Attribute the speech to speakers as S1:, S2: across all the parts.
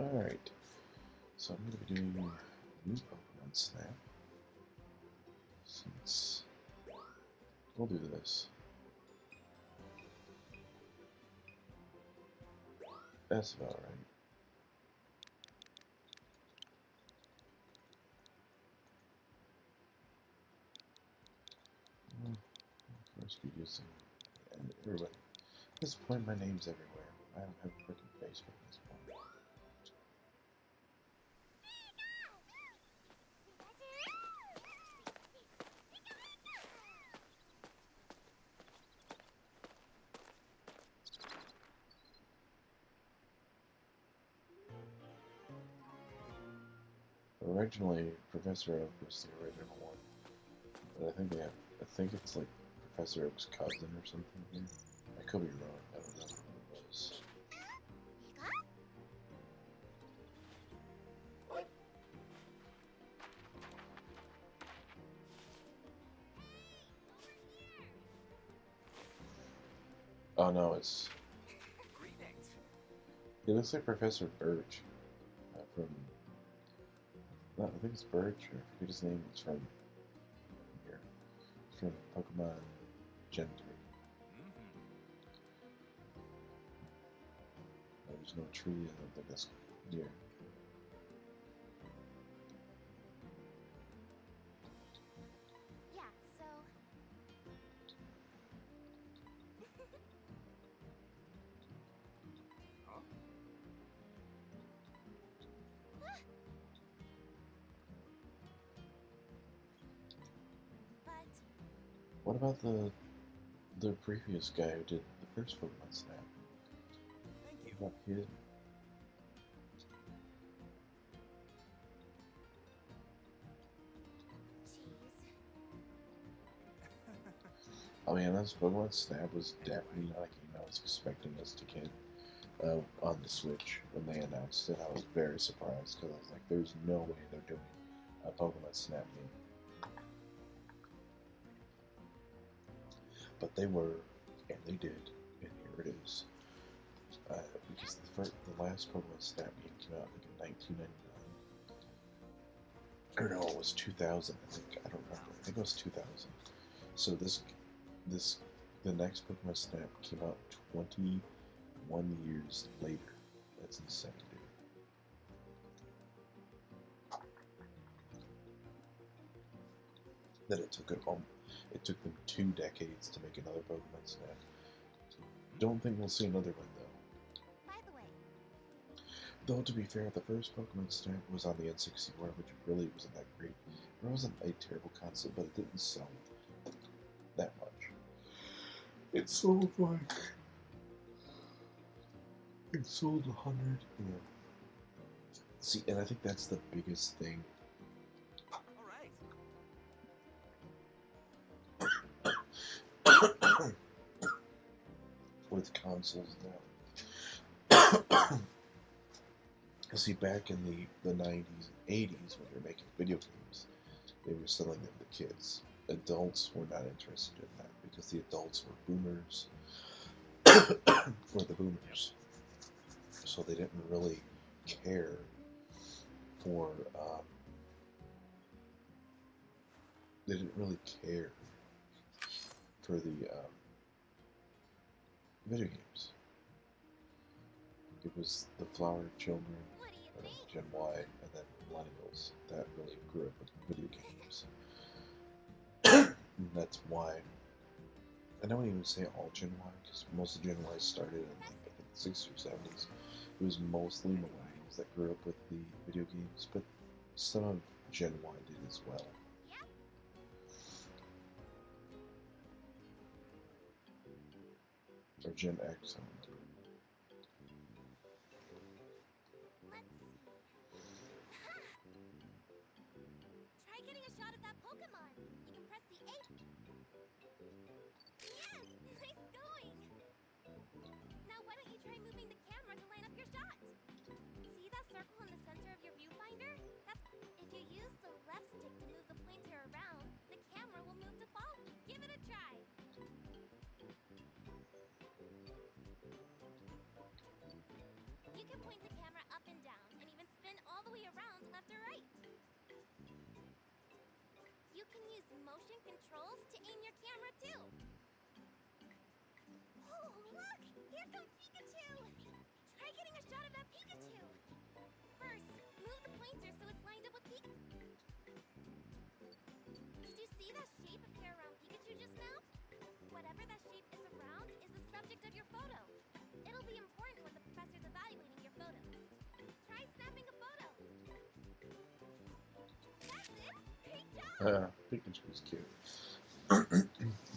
S1: Alright, so I'm going to be doing new Pokemon Snap. Since we'll do this. That's about right. Well, of course, be using and everybody. At this point, my name's everywhere. I don't have a freaking Facebook at this point. Originally, Professor Oak was the original one, but I think it's like Professor Oak's cousin or something here. I could be wrong. I don't know who it was. Oh no, he looks like Professor Birch from. No, I think it's Birch, or I forget his name. It's from here. It's from Pokemon Gen 3. There's no tree, I don't think that's near.
S2: Yeah, so... But...
S1: What about the previous guy who did the first Pokemon Snap? What about him? I mean, this Pokemon Snap was definitely not a game I was expecting us to get on the Switch when they announced it. I was very surprised because I was like, there's no way they're doing a Pokemon Snap game. But they were, and they did, and here it is. Because the last Pokemon Snap game came out, I think, in 1999. Or no, it was 2000, I think. I don't remember. I think it was 2000. So the next Pokemon Snap came out 21 years later. That's insane, dude. That it took them 2 decades to make another Pokemon Snap. Don't think we'll see another one though.
S2: By the way...
S1: Though to be fair, the first Pokemon Snap was on the N64, which really wasn't that great. It wasn't a terrible console, but it didn't sell that much. It sold like... It sold 100. Yeah. See, and I think that's the biggest thing. With consoles now. See, back in the 90s and 80s, when they were making video games, they were selling them to kids. Adults were not interested in that because the adults were boomers. Were the boomers. So they didn't really care for they didn't really care for the video games. It was the flower children, Gen Y, and then millennials that really grew up with video games. And that's why, I don't even say all Gen Y, because most of Gen Y started in like, I think the 60s or 70s. It was mostly millennials that grew up with the video games, but some of Gen Y did as well. Or Gen X, I don't know.
S2: Try getting a shot of that Pokemon. You can press the 8. Yes! Nice going! Now why don't you try moving the camera to line up your shot? See that circle in the center of your viewfinder? If you use the left stick to move the pointer around, the camera will move to follow. Give it a try! way around left or right. You can use motion controls to aim your camera too. Oh, look! Here comes Pikachu! Try getting a shot of that Pikachu! First, move the pointer so it's lined up with Pikachu. Did you see that shape appear around Pikachu just now? Whatever that shape is around is the subject of your photo. It'll be important when the professor's evaluating your photos. Try snapping a photo. That's it! Great job!
S1: Pikachu's cute.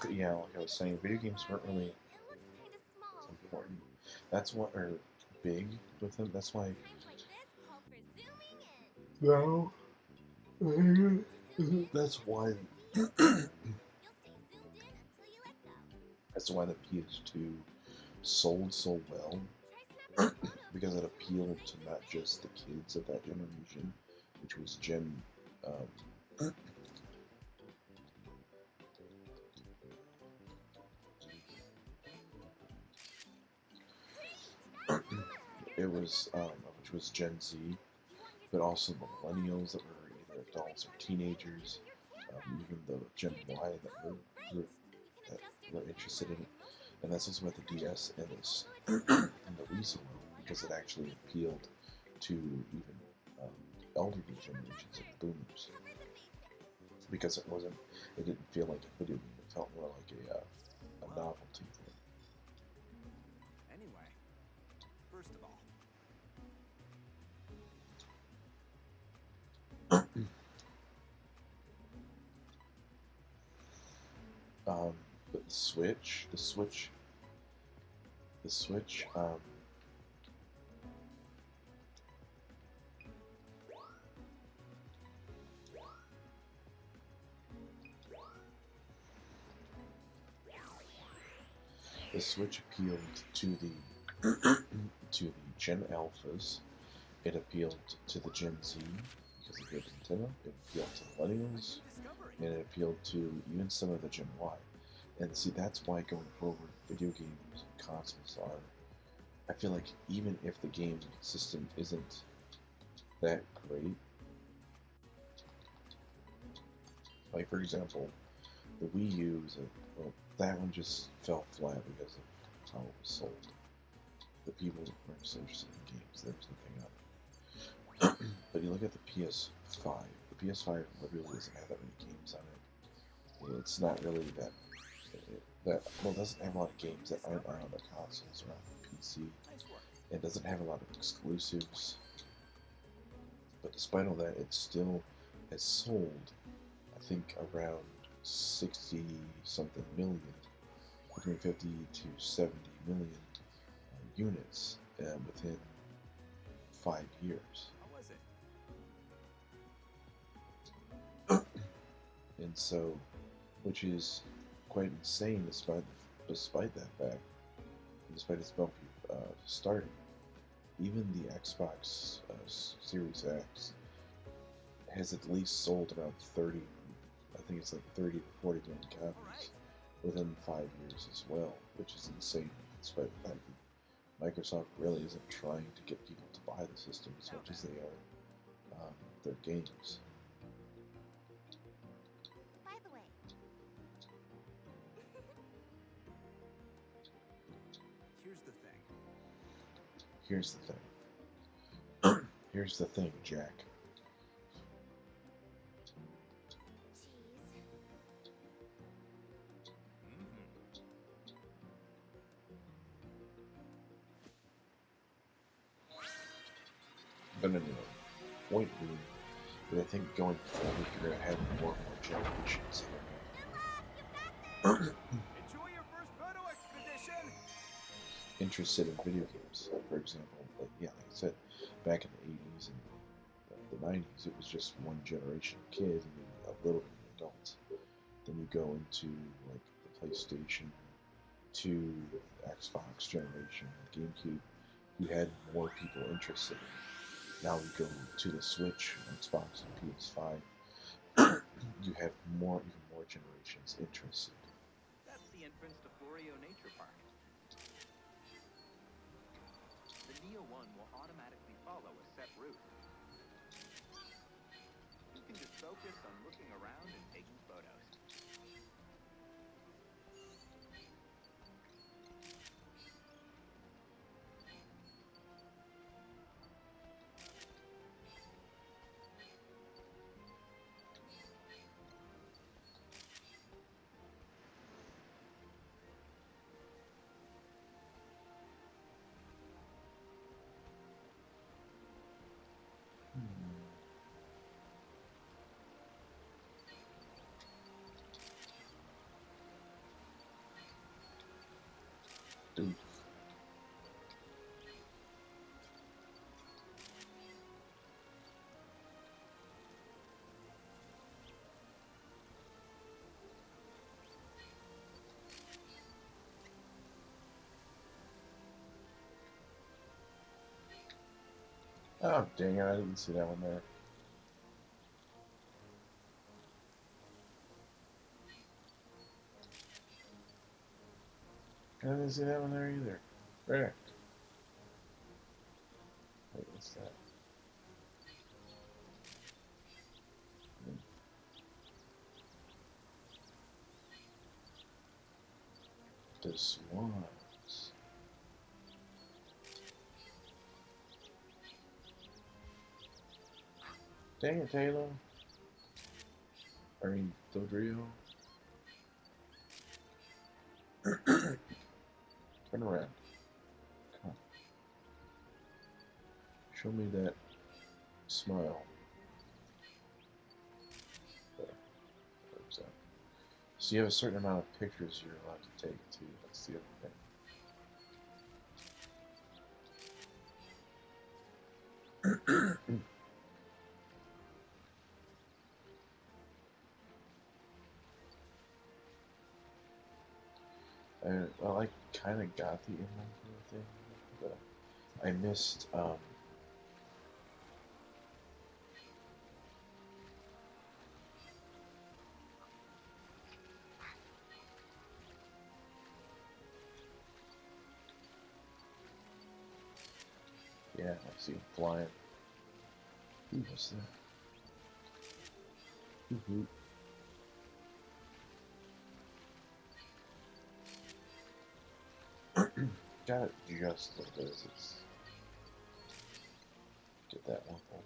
S1: But yeah, like I was saying, video games weren't really
S2: It looks kind of small.
S1: important. That's what are big with them. That's why.
S2: Times like this call for zooming in.
S1: No.
S2: Zoom in,
S1: That's why.
S2: you'll stay zoomed in until you let go.
S1: That's why the PS2 sold so well,
S2: Try snapping a photo.
S1: because it appealed to not just the kids of that generation, which was Gen. It was which was Gen Z, but also the millennials that were either adults or teenagers, even the Gen Y that were interested in it, and that's also what the DS and this and the Wii so well, because it actually appealed to even elderly generations of boomers, because it didn't feel like a video game, it felt more like a novelty thing.
S3: Anyway, first of all,
S1: But the Switch, the Switch appealed to the to the Gen Alphas. It appealed to the Gen Z because of the antenna. It appealed to millennials,
S3: discovery.
S1: and it appealed to even some of the Gen Y. And see, that's why going forward, video games and consoles are. I feel like even if the game system isn't that great, like for example, the Wii U that one just fell flat because of how it was sold. The people weren't so interested in games. There was nothing on it. But you look at the PS5. The PS5 literally doesn't have that many games on it. It's not really that it doesn't have a lot of games that aren't on the consoles or on the PC.
S3: Nice work.
S1: It doesn't have a lot of exclusives. But despite all that, it still has sold, I think, around 60 something million, between 50 to 70 million units within 5 years.
S3: How was it?
S1: And so, which is quite insane despite that fact, despite its bumpy starting. Even the Xbox Series X has at least sold around 30, I think it's like 30 to 40 million copies within 5 years as well, which is insane despite the fact that Microsoft really isn't trying to get people to buy the system as much as they are their games.
S2: By the way,
S3: Here's the thing.
S1: Here's the thing. Here's the thing, Jack.
S2: cheese.
S1: But anyway, point being that I think going forward you're going to have more and more generations that are
S3: Enjoy your first photo expedition.
S1: interested in video games. For example, like I said, back in the 80s and the 90s, it was just one generation of kids and then a little bit of adults. Then you go into like the PlayStation 2, Xbox generation, GameCube. You had more people interested in it. Now we go to the Switch, Xbox, and PS5. You have even more generations interested.
S4: That's the entrance to Florio Nature Park. The Neo 1 will automatically follow a set route. focus on looking around and taking photos.
S1: Doof. Oh, dang it, I didn't see that one there. I didn't see that one there either. Frick. Wait, what's that? The swans. Dang it, Taylor. I mean, Dodrio. Turn around. Come on. Show me that smile. There. There's that. So you have a certain amount of pictures you're allowed to take too. That's the other thing. Well, I kind of got the inventory thing, but I missed, yeah, I see him flying. Ooh, what's that? Ooh, got it just a little bit as it's get that one home.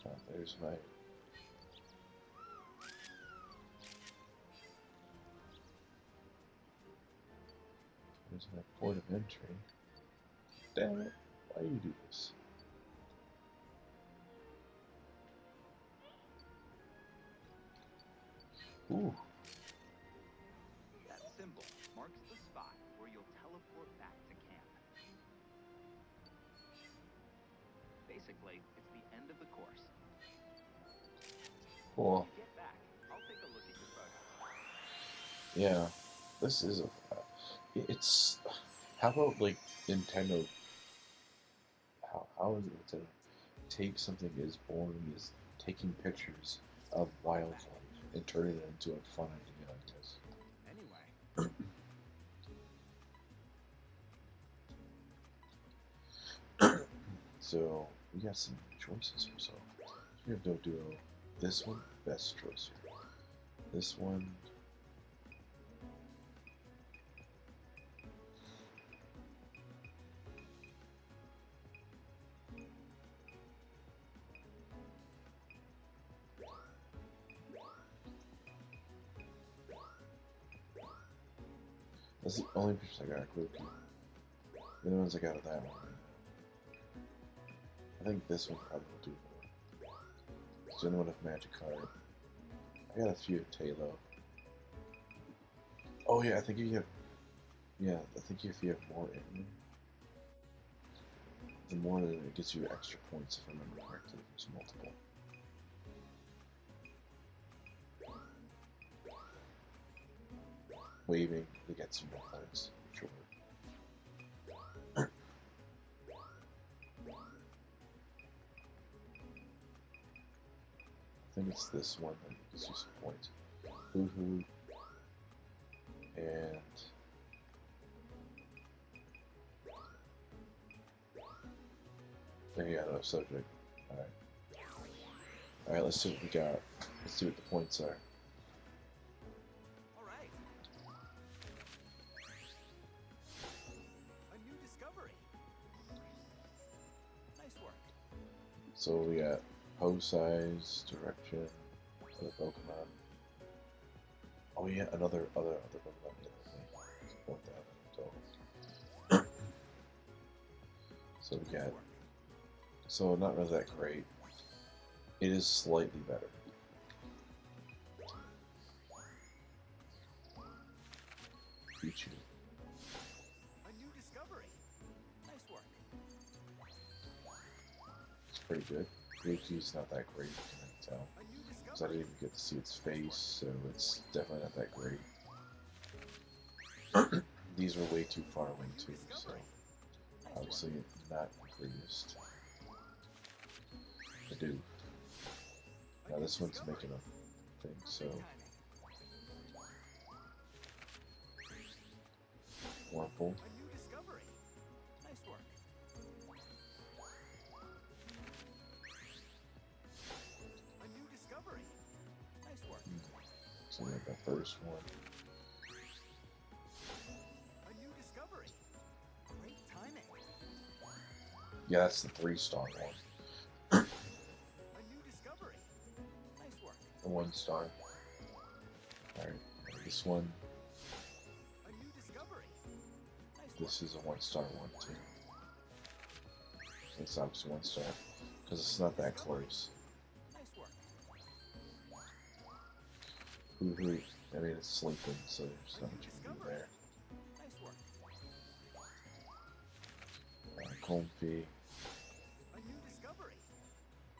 S1: Oh, there's my port of entry. Damn it! Why do you do this? Ooh,
S4: That symbol marks the spot where you'll teleport back to camp. Basically, it's the end of the course.
S1: cool.
S4: When you get back, I'll take a look at your photos.
S1: Yeah, this is a. It's. How about like Nintendo? How is it to take something as boring as taking pictures of wildlife and turning it into a fun idea? I guess.
S3: Anyway,
S1: So we got some choices here. So we have Doduo. This one, best choice here. This one. That's the only pictures I got of Grookey. The other ones I got of that one. I think this one probably will do more. It's the only one of Magikarp. I got a few of Tailo. Oh yeah, I think if you have. Yeah, I think if you have more in there, the more that it gets you extra points, if I remember correctly. There's multiple. Waving, it gets you more points, for sure. think it's this one that gives you some points. Hoo-hoo. And there you go, no subject. Alright. Alright, let's see what we got. Let's see what the points are.
S3: All right. A new discovery. Nice work.
S1: So we got pose size, direction, other Pokemon. Oh yeah, other Pokemon. Point that out in total. So we got. So not really that great. It is slightly better. Pichu.
S3: A new discovery. Nice work.
S1: It's pretty good. Ryuki's not that great, you can tell.
S3: A new
S1: Because I didn't even get to see its face, so it's definitely not that great. These are way too far away too, so obviously not the greatest. I do. Now this one's making a thing, so Wurmple.
S3: A new discovery. Nice work. A new discovery. Nice work.
S1: So we have the first one.
S3: A new discovery. Great timing.
S1: Yeah, that's the 3-star one.
S3: A new discovery. Nice work.
S1: The 1-star. Alright, this one.
S3: A new discovery. Nice work.
S1: This is a 1-star one too. It's obviously 1-star because it's not that close.
S3: Nice work.
S1: Hoo-hoo. I mean, it's sleeping, so there's not much you can do there.
S3: Nice work.
S1: Comfy.
S3: A new discovery.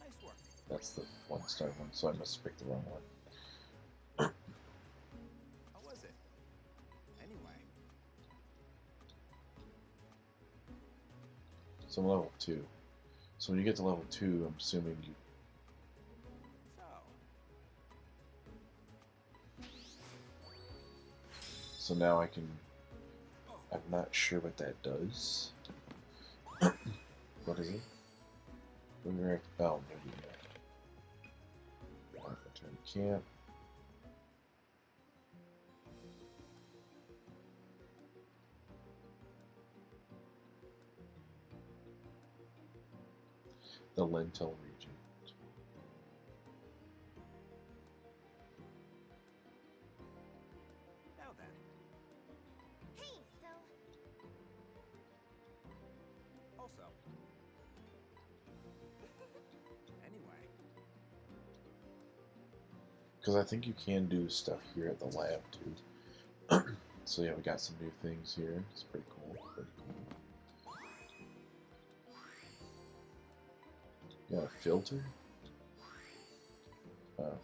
S3: Nice work.
S1: That's the 1-star one, so I must have picked the wrong one.
S3: How was it? Anyway.
S1: So I'm level 2. So when you get to level 2, I'm assuming you.
S3: So.
S1: So now I can. I'm not sure what that does. What is it? Redirect. Oh, maybe. Return to camp. The Lentil region.
S3: Now then.
S2: Hey, so
S3: Also. Anyway.
S1: Because I think you can do stuff here at the lab too. So yeah, we got some new things here. It's pretty cool. Pretty cool. Got a filter. Oh.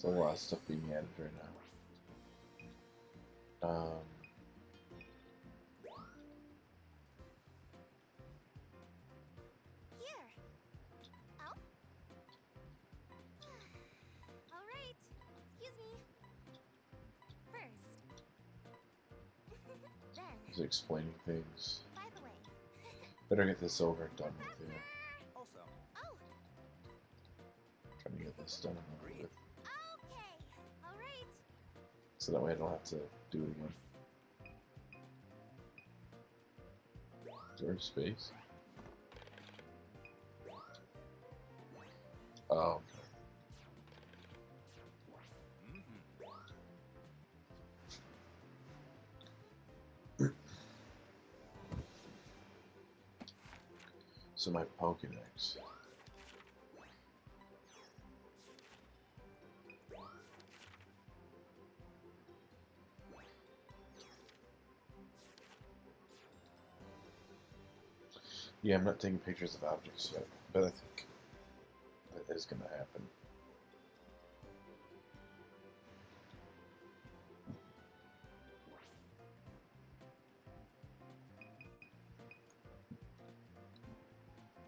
S1: There's a lot of stuff being added right now.
S2: here. Oh. All right. Excuse me. First. Then,
S1: He's explaining things.
S2: by the way.
S1: Better get this over and done with. Yeah.
S3: Also.
S2: Oh,
S1: Trying to get this done and over with.
S2: okay. All right.
S1: So that way I don't have to do it again. Door space. Oh. So my Pokedex. Yeah, I'm not taking pictures of objects yet, but I think that is going to happen.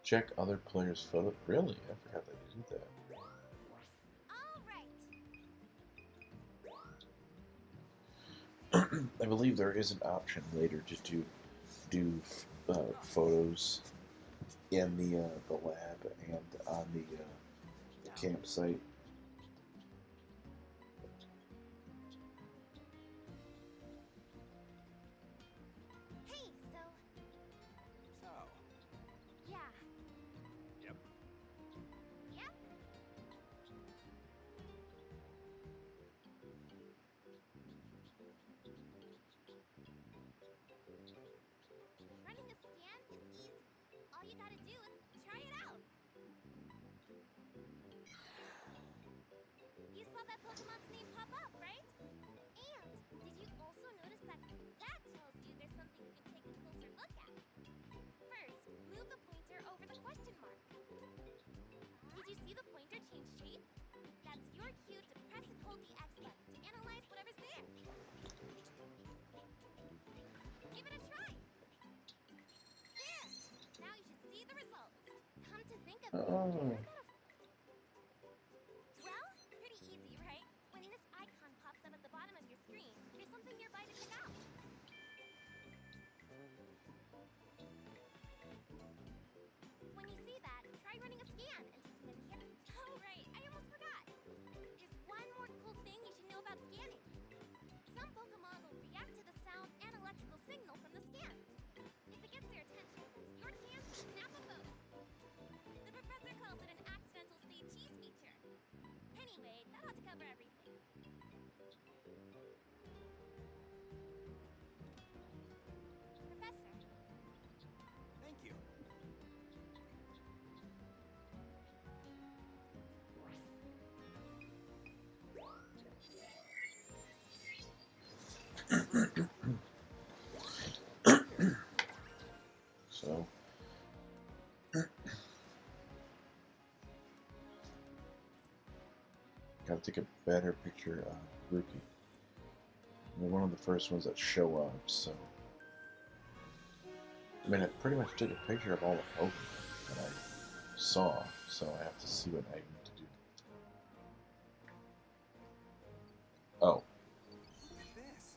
S1: Check other players' photo. Really? I forgot that you did that. I believe there is an option later to do photos in the lab and on the campsite.
S2: Hey, so,
S3: So,
S2: yeah.
S3: Yep.
S2: Yep. Running a scan is easy. All you gotta do is try it out. You saw that Pokemon's name pop up, right? And did you also notice that that tells you there's something you can take a closer look at? First, move the pointer over the question mark. Did you see the pointer change shape? That's your cue to press and hold the X button to analyze whatever's there. Give it a try. There! Now you should see the results. Come to think of it,
S1: Oh.
S2: I got a... Well, pretty easy, right? When this icon pops up at the bottom of your screen, there's something nearby to check out. When you see that, try running a scan and taking a camera. Oh, right, I almost forgot. There's one more cool thing you should know about scanning. Some Pokemon will react to the sound and electrical signal from the scan. If it gets their attention, it's your chance to snap a photo. The professor calls it an accidental state cheese feature. Anyway, that ought to cover everything. Professor,
S3: thank you.
S1: So, gotta take a better picture of Grookey. They're one of the first ones that show up, so. I mean, I pretty much took a picture of all the Pokemon that I saw, so I have to see what I need to do. Oh.
S3: Look at this.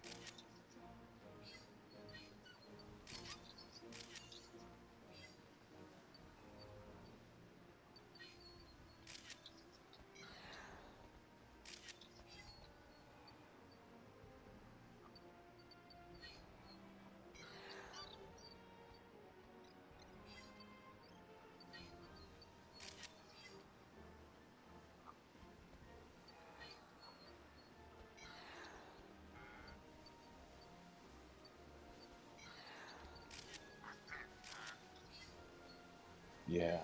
S1: Yeah.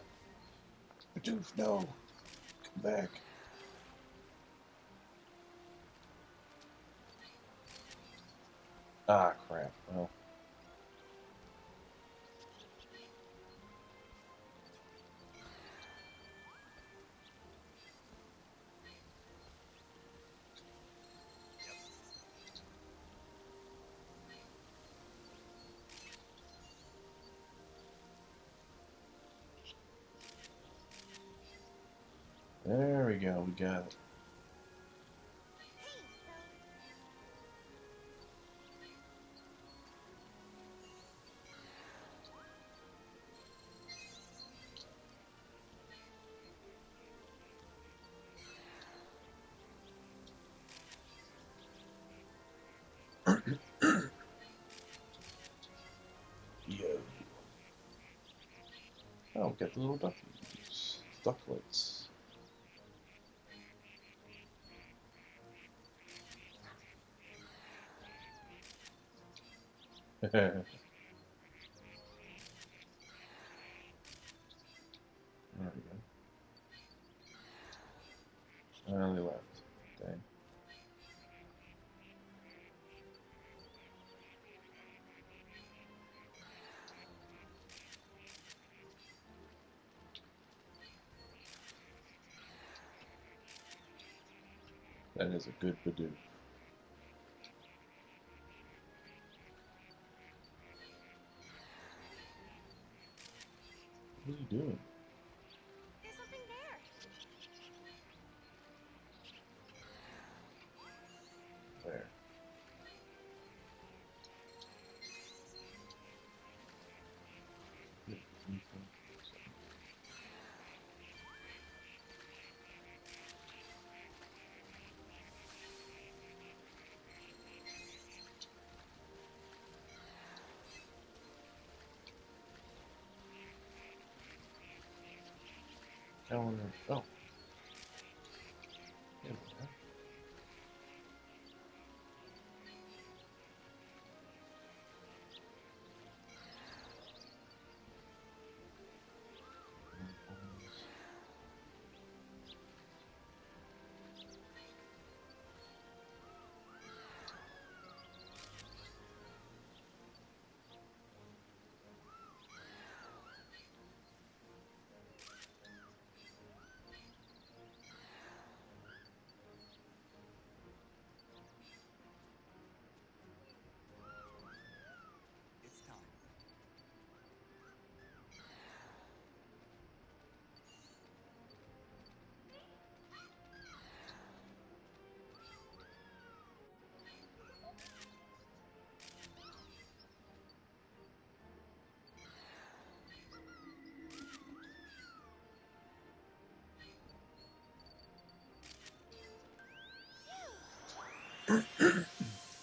S1: Bidoof, no! Come back! Ah, crap. Well. There we go, we got it.
S2: hey, so...
S1: Yo. Oh, we got the little duckies. Ducklets. There we go. Oh, they left. Dang. That is a good Bidoof. What are you doing?
S2: There's something there.
S1: There. I want to. Oh. There we are.
S3: It's time.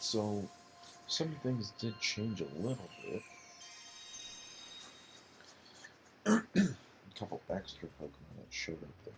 S1: So, some things did change a little bit. A couple extra Pokemon that showed up there.